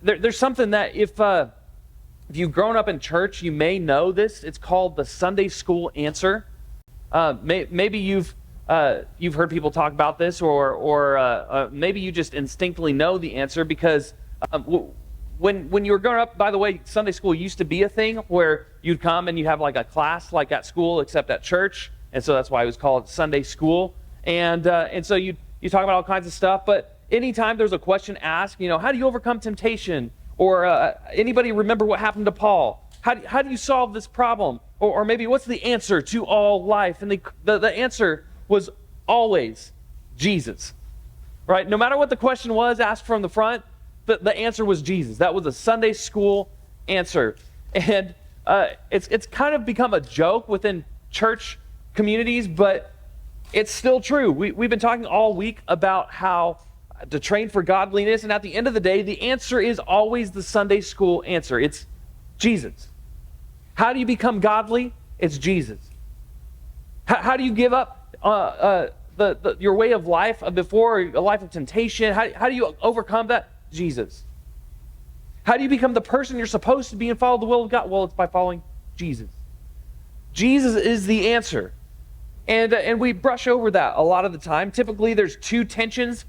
there's something that if you've grown up in church, you may know this. It's called the Sunday school answer. Maybe you've heard people talk about this, or maybe you just instinctively know the answer because when you were growing up, by the way, Sunday school used to be a thing where you'd come and you'd have like a class like at school except at church, and so that's why it was called Sunday school. And so you talk about all kinds of stuff, but anytime there's a question asked, how do you overcome temptation? Or anybody remember what happened to Paul? How do you solve this problem? Or maybe what's the answer to all life? And the answer was always Jesus, right? No matter what the question was asked from the front, the answer was Jesus. That was a Sunday school answer. And it's kind of become a joke within church communities, but it's still true. We've been talking all week about how to train for godliness, and at the end of the day, the answer is always the Sunday school answer. It's Jesus. How do you become godly? It's Jesus. How do you give up your way of life before a life of temptation? How do you overcome that? Jesus. How do you become the person you're supposed to be and follow the will of God? Well, it's by following Jesus. Jesus is the answer. And we brush over that a lot of the time. Typically, there's two types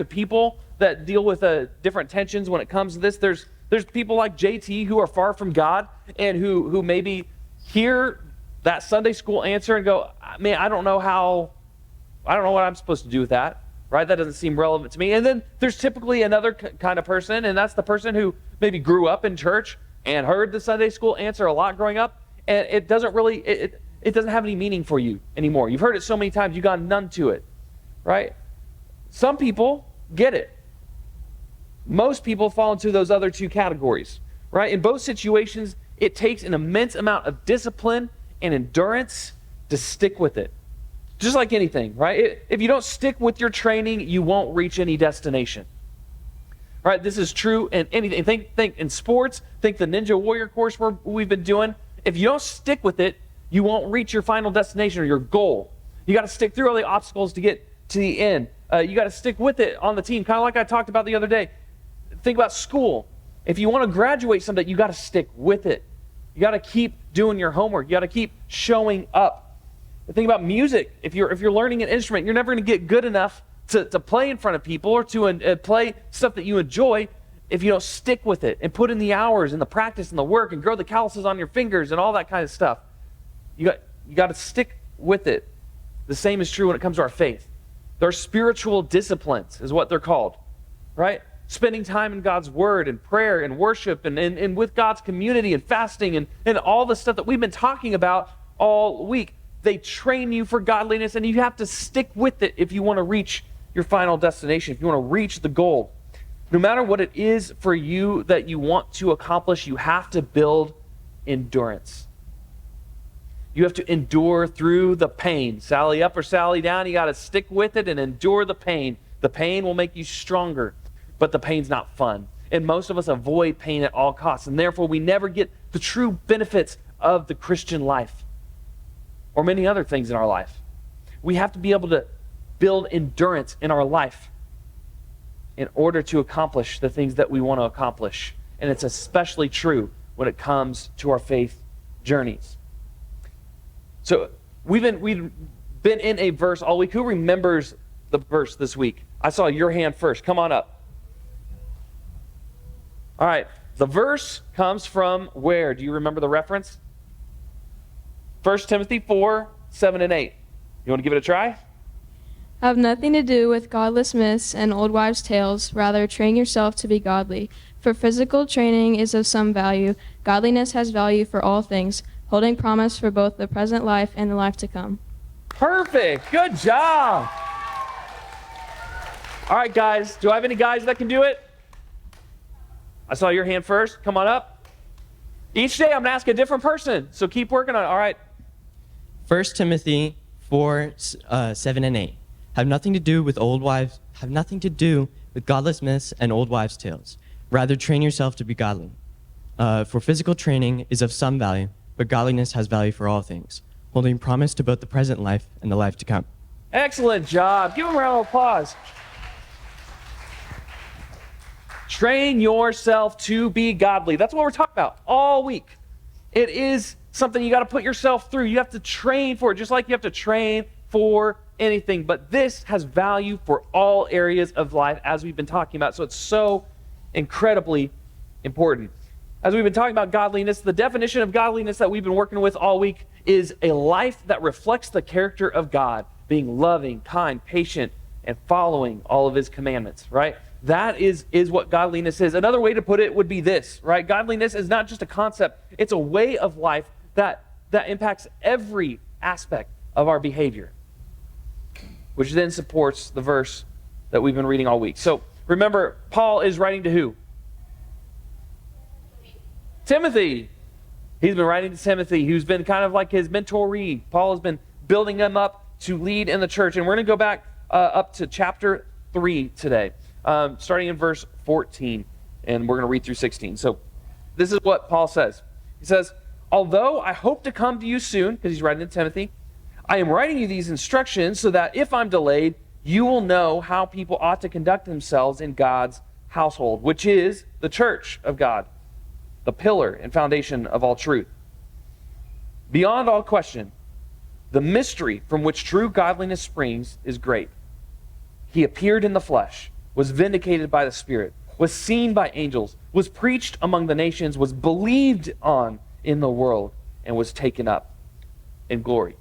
of people that deal with different tensions when it comes to this. There's people like JT who are far from God and who maybe hear that Sunday school answer and go, man, I don't know what I'm supposed to do with that, right? That doesn't seem relevant to me. And then there's typically another kind of person, and that's the person who maybe grew up in church and heard the Sunday school answer a lot growing up, and it doesn't really, it doesn't have any meaning for you anymore. You've heard it so many times, you've got none to it, right? Some people get it. Most people fall into those other two categories, right? In both situations, it takes an immense amount of discipline and endurance to stick with it. Just like anything, right? If you don't stick with your training, you won't reach any destination. Right? This is true in anything. Think in sports, think the Ninja Warrior course we've been doing. If you don't stick with it, you won't reach your final destination or your goal. You got to stick through all the obstacles to get to the end. You got to stick with it on the team, kind of like I talked about the other day. Think about school. If you want to graduate someday, you got to stick with it. You got to keep doing your homework. You got to keep showing up. Think about music. If you're learning an instrument, you're never going to get good enough to play in front of people or to play stuff that you enjoy if you don't stick with it and put in the hours and the practice and the work and grow the calluses on your fingers and all that kind of stuff. You got to stick with it. The same is true when it comes to our faith. There are spiritual disciplines, is what they're called, right? Spending time in God's word and prayer and worship and with God's community and fasting and all the stuff that we've been talking about all week. They train you for godliness, and you have to stick with it if you want to reach your final destination, if you want to reach the goal. No matter what it is for you that you want to accomplish, you have to build endurance. You have to endure through the pain. Sally up or Sally down, you got to stick with it and endure the pain. The pain will make you stronger, but the pain's not fun. And most of us avoid pain at all costs, and therefore we never get the true benefits of the Christian life or many other things in our life. We have to be able to build endurance in our life in order to accomplish the things that we want to accomplish. And it's especially true when it comes to our faith journeys. So we've been in a verse all week. Who remembers the verse this week? I saw your hand first. Come on up. All right. The verse comes from where? Do you remember the reference? 1 Timothy 4, 7 and 8. You want to give it a try? Have nothing to do with godless myths and old wives' tales. Rather, train yourself to be godly. For physical training is of some value. Godliness has value for all things, holding promise for both the present life and the life to come. Perfect. Good job. All right, guys. Do I have any guys that can do it? I saw your hand first. Come on up. Each day I'm going to ask a different person, so keep working on it. All right. 1 Timothy 4, 7 and 8. Have nothing to do with godless myths and old wives' tales. Rather, train yourself to be godly. For physical training is of some value, but godliness has value for all things, holding promise to both the present life and the life to come. Excellent job. Give them a round of applause. Train yourself to be godly. That's what we're talking about all week. It is something you got to put yourself through. You have to train for it, just like you have to train for anything. But this has value for all areas of life, as we've been talking about. So it's so incredibly important. As we've been talking about godliness, the definition of godliness that we've been working with all week is a life that reflects the character of God, being loving, kind, patient, and following all of his commandments, right? That is what godliness is. Another way to put it would be this, right? Godliness is not just a concept. It's a way of life that impacts every aspect of our behavior, which then supports the verse that we've been reading all week. So remember, Paul is writing to who? Timothy. He's been writing to Timothy, who's been kind of like his mentoree. Paul has been building him up to lead in the church. And we're going to go back up to chapter 3 today, starting in verse 14, and we're going to read through 16. So this is what Paul says. He says, although I hope to come to you soon, because he's writing to Timothy, I am writing you these instructions so that if I'm delayed, you will know how people ought to conduct themselves in God's household, which is the church of God, the pillar and foundation of all truth. Beyond all question, the mystery from which true godliness springs is great. He appeared in the flesh, was vindicated by the Spirit, was seen by angels, was preached among the nations, was believed on in the world, and was taken up in glory.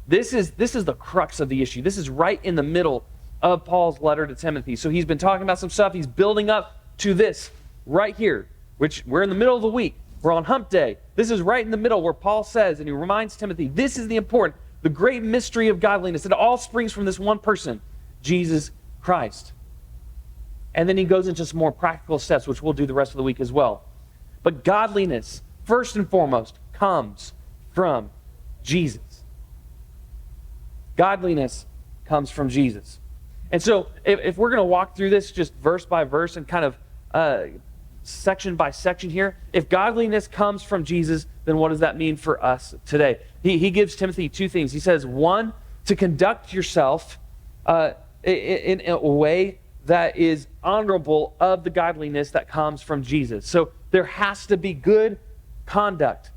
This is the crux of the issue. This is right in the middle of Paul's letter to Timothy. So he's been talking about some stuff. He's building up to this right here, which we're in the middle of the week. We're on hump day. This is right in the middle where Paul says, and he reminds Timothy, this is the great mystery of godliness. It all springs from this one person, Jesus Christ. And then he goes into some more practical steps, which we'll do the rest of the week as well. But godliness, first and foremost, comes from Jesus. Godliness comes from Jesus. And so if we're going to walk through this just verse by verse and kind of section by section here, if godliness comes from Jesus, then what does that mean for us today? He gives Timothy two things. He says, one, to conduct yourself in a way that is honorable of the godliness that comes from Jesus. So there has to be good conduct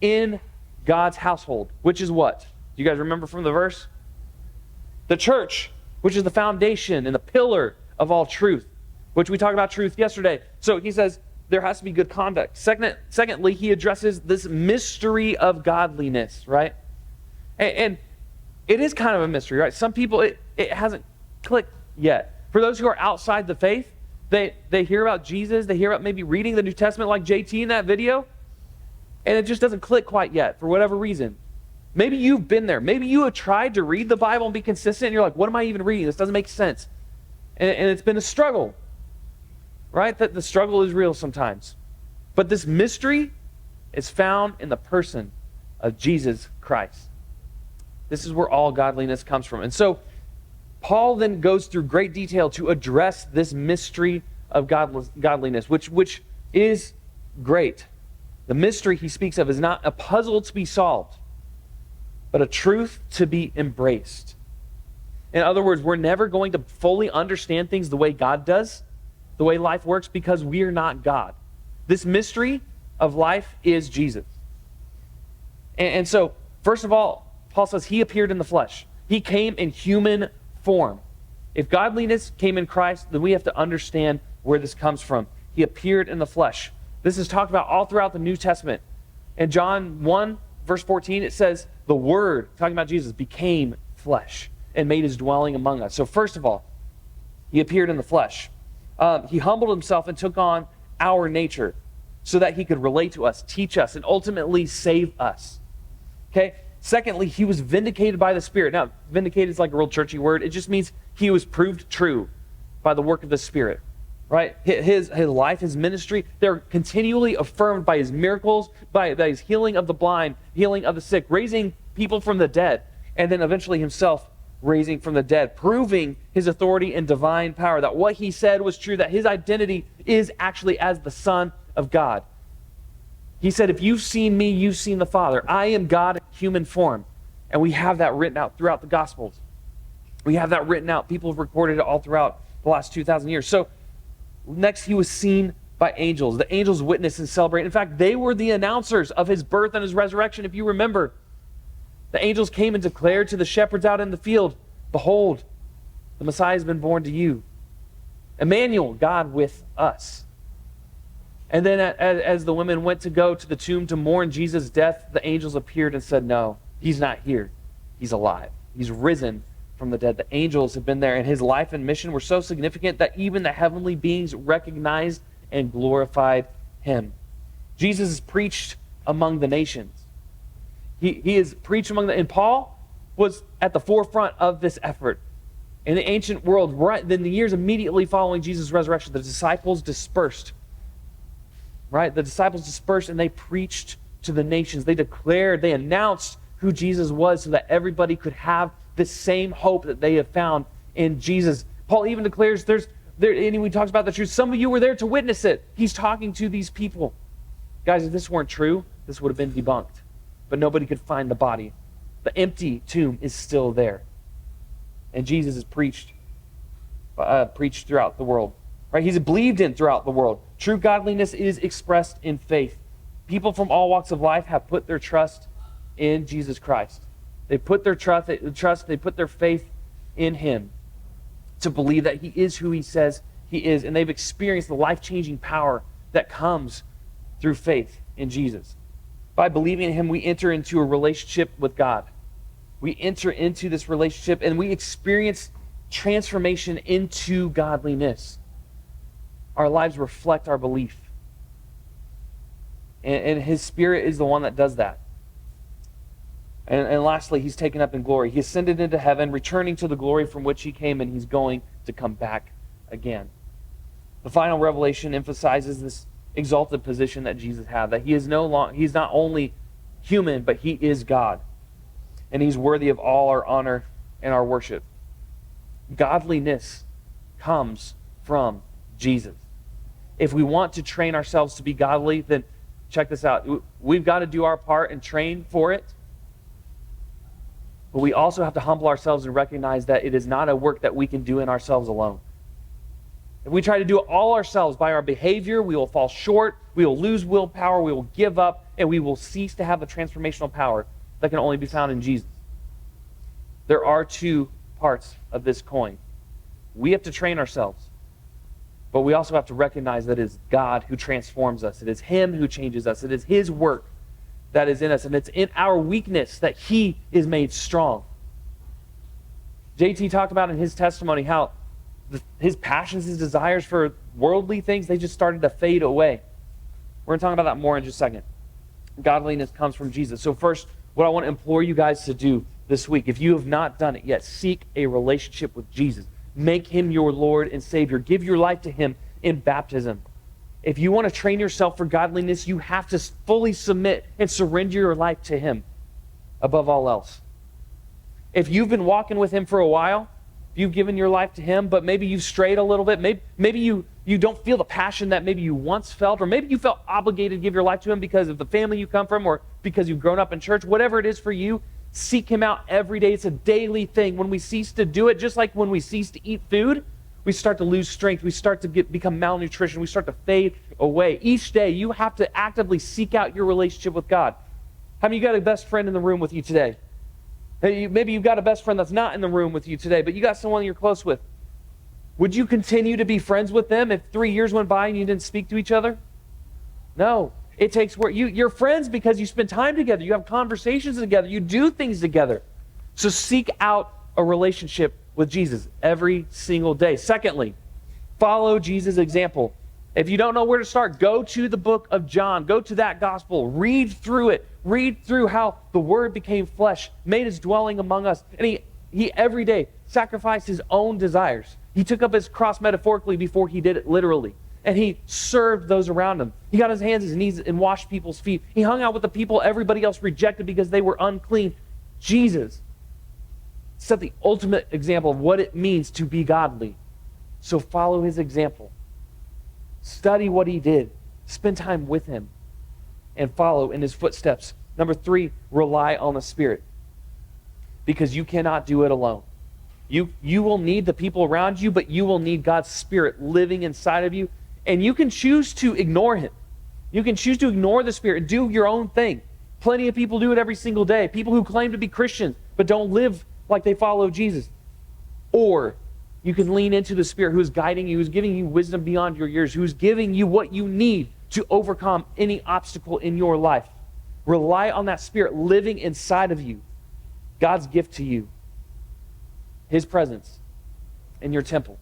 in God's household, which is what? Do you guys remember from the verse? The church, which is the foundation and the pillar of all truth, which we talked about truth yesterday. So he says there has to be good conduct. Secondly, he addresses this mystery of godliness, right? And it is kind of a mystery, right? Some people, it hasn't clicked yet. For those who are outside the faith, they hear about Jesus, they hear about maybe reading the New Testament like JT in that video, and it just doesn't click quite yet for whatever reason. Maybe you've been there. Maybe you have tried to read the Bible and be consistent, and you're like, what am I even reading? This doesn't make sense. And it's been a struggle, right? That the struggle is real sometimes. But this mystery is found in the person of Jesus Christ. This is where all godliness comes from. And so Paul then goes through great detail to address this mystery of godliness, which is great. The mystery he speaks of is not a puzzle to be solved, but a truth to be embraced. In other words, we're never going to fully understand things the way God does, the way life works, because we're not God. This mystery of life is Jesus. And so, first of all, Paul says he appeared in the flesh. He came in human form. If godliness came in Christ, then we have to understand where this comes from. He appeared in the flesh. This is talked about all throughout the New Testament. In John 1, verse 14, it says, the Word, talking about Jesus, became flesh and made his dwelling among us. So first of all, he appeared in the flesh. He humbled himself and took on our nature so that he could relate to us, teach us, and ultimately save us. Okay? Secondly, he was vindicated by the Spirit. Now, vindicated is like a real churchy word. It just means he was proved true by the work of the Spirit. Right? His life, his ministry, they're continually affirmed by his miracles, by his healing of the blind, healing of the sick, raising people from the dead, and then eventually himself raising from the dead, proving his authority and divine power, that what he said was true, that his identity is actually as the Son of God. He said, if you've seen me, you've seen the Father. I am God in human form. And we have that written out throughout the Gospels. We have that written out. People have recorded it all throughout the last 2,000 years. So Next, he was seen by angels. The angels witnessed and celebrated. In fact, they were the announcers of his birth and his resurrection. If you remember, the angels came and declared to the shepherds out in the field, "Behold, the Messiah has been born to you. Emmanuel, God with us." And then as the women went to go to the tomb to mourn Jesus' death, the angels appeared and said, "No, he's not here. He's alive. He's risen from the dead." The angels have been there, and his life and mission were so significant that even the heavenly beings recognized and glorified him. Jesus is preached among the nations. He is preached among and Paul was at the forefront of this effort. In the ancient world, right in the years immediately following Jesus' resurrection, the disciples dispersed. Right? The disciples dispersed and they preached to the nations. They declared, they announced who Jesus was so that everybody could have the same hope that they have found in Jesus. Paul even declares and he talks about the truth. Some of you were there to witness it. He's talking to these people. Guys, if this weren't true, this would have been debunked. But nobody could find the body. The empty tomb is still there. And Jesus is preached throughout the world. Right? He's believed in throughout the world. True godliness is expressed in faith. People from all walks of life have put their trust in Jesus Christ. They put their they put their faith in him to believe that he is who he says he is. And they've experienced the life-changing power that comes through faith in Jesus. By believing in him, we enter into a relationship with God. We enter into this relationship and we experience transformation into godliness. Our lives reflect our belief. And his Spirit is the one that does that. And lastly, he's taken up in glory. He ascended into heaven, returning to the glory from which he came, and he's going to come back again. The final revelation emphasizes this exalted position that Jesus had, that he's not only human, but he is God. And he's worthy of all our honor and our worship. Godliness comes from Jesus. If we want to train ourselves to be godly, then check this out. We've got to do our part and train for it. But we also have to humble ourselves and recognize that it is not a work that we can do in ourselves alone. If we try to do it all ourselves by our behavior, we will fall short, we will lose willpower, we will give up, and we will cease to have the transformational power that can only be found in Jesus. There are two parts of this coin. We have to train ourselves, but we also have to recognize that it is God who transforms us. It is him who changes us. It is his work that is in us, and it's in our weakness that he is made strong. JT talked about in his testimony how his passions, his desires for worldly things, they just started to fade away. We're going to talk about that more in just a second. Godliness comes from Jesus. So first, what I want to implore you guys to do this week, if you have not done it yet, seek a relationship with Jesus. Make him your Lord and Savior. Give your life to him in baptism. If you want to train yourself for godliness, you have to fully submit and surrender your life to him above all else. If you've been walking with him for a while, if you've given your life to him, but maybe you've strayed a little bit, maybe you don't feel the passion that maybe you once felt, or maybe you felt obligated to give your life to him because of the family you come from or because you've grown up in church, whatever it is for you, seek him out every day. It's a daily thing. When we cease to do it, just like when we cease to eat food, we start to lose strength. We start to become malnutrition. We start to fade away. Each day, you have to actively seek out your relationship with God. How many of you got a best friend in the room with you today? Maybe you've got a best friend that's not in the room with you today, but you got someone you're close with. Would you continue to be friends with them if 3 years went by and you didn't speak to each other? No. It takes work. You're friends because you spend time together. You have conversations together. You do things together. So seek out a relationship with Jesus every single day. Secondly, follow Jesus' example. If you don't know where to start, go to the book of John. Go to that gospel. Read through it. Read through how the Word became flesh, made his dwelling among us. And he every day sacrificed his own desires. He took up his cross metaphorically before he did it literally. And he served those around him. He got his hands and his knees and washed people's feet. He hung out with the people everybody else rejected because they were unclean. Jesus set the ultimate example of what it means to be godly. So follow his example. Study what he did. Spend time with him. And follow in his footsteps. Number 3, rely on the Spirit. Because you cannot do it alone. You will need the people around you, but you will need God's Spirit living inside of you. And you can choose to ignore him. You can choose to ignore the Spirit and do your own thing. Plenty of people do it every single day. People who claim to be Christians, but don't live like they follow Jesus. Or you can lean into the Spirit who is guiding you, who's giving you wisdom beyond your years, who's giving you what you need to overcome any obstacle in your life. Rely on that Spirit living inside of you. God's gift to you. His presence in your temple.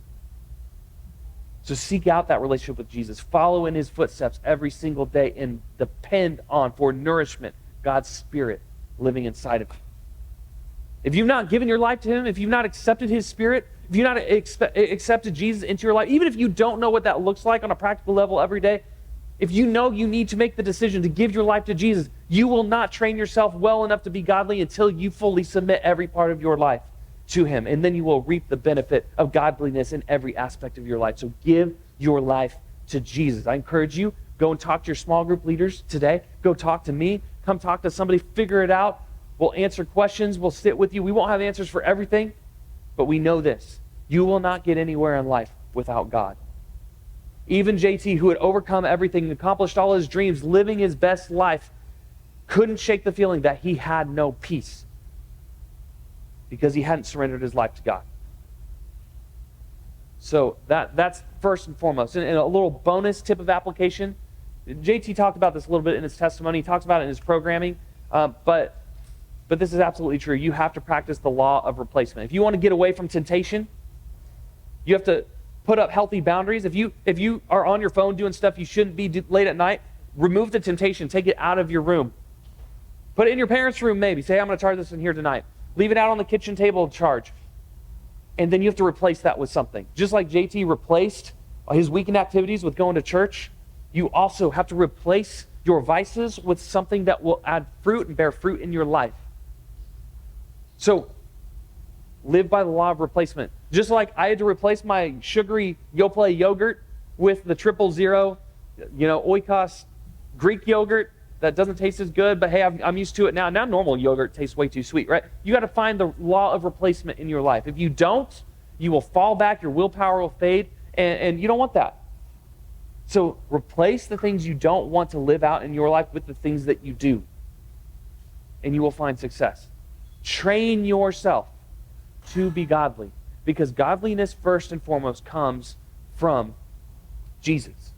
So seek out that relationship with Jesus. Follow in his footsteps every single day and depend on, for nourishment, God's Spirit living inside of you. If you've not given your life to him, if you've not accepted his Spirit, if you've not accepted Jesus into your life, even if you don't know what that looks like on a practical level every day, if you know you need to make the decision to give your life to Jesus, you will not train yourself well enough to be godly until you fully submit every part of your life to him. And then you will reap the benefit of godliness in every aspect of your life. So give your life to Jesus. I encourage you, go and talk to your small group leaders today. Go talk to me. Come talk to somebody. Figure it out. We'll answer questions. We'll sit with you. We won't have answers for everything, but we know this. You will not get anywhere in life without God. Even JT, who had overcome everything, accomplished all his dreams, living his best life, couldn't shake the feeling that he had no peace because he hadn't surrendered his life to God. So that's first and foremost. And a little bonus tip of application. JT talked about this a little bit in his testimony. He talks about it in his programming. But this is absolutely true. You have to practice the law of replacement. If you want to get away from temptation, you have to put up healthy boundaries. If you are on your phone doing stuff you shouldn't be late at night, remove the temptation. Take it out of your room. Put it in your parents' room maybe. Say, I'm going to charge this in here tonight. Leave it out on the kitchen table to charge. And then you have to replace that with something. Just like JT replaced his weekend activities with going to church, you also have to replace your vices with something that will add fruit and bear fruit in your life. So, live by the law of replacement. Just like I had to replace my sugary Yoplait yogurt with the 000, Oikos Greek yogurt that doesn't taste as good, but hey, I'm used to it now. Now normal yogurt tastes way too sweet, right? You got to find the law of replacement in your life. If you don't, you will fall back, your willpower will fade, and you don't want that. So replace the things you don't want to live out in your life with the things that you do, and you will find success. Train yourself to be godly, because godliness first and foremost comes from Jesus.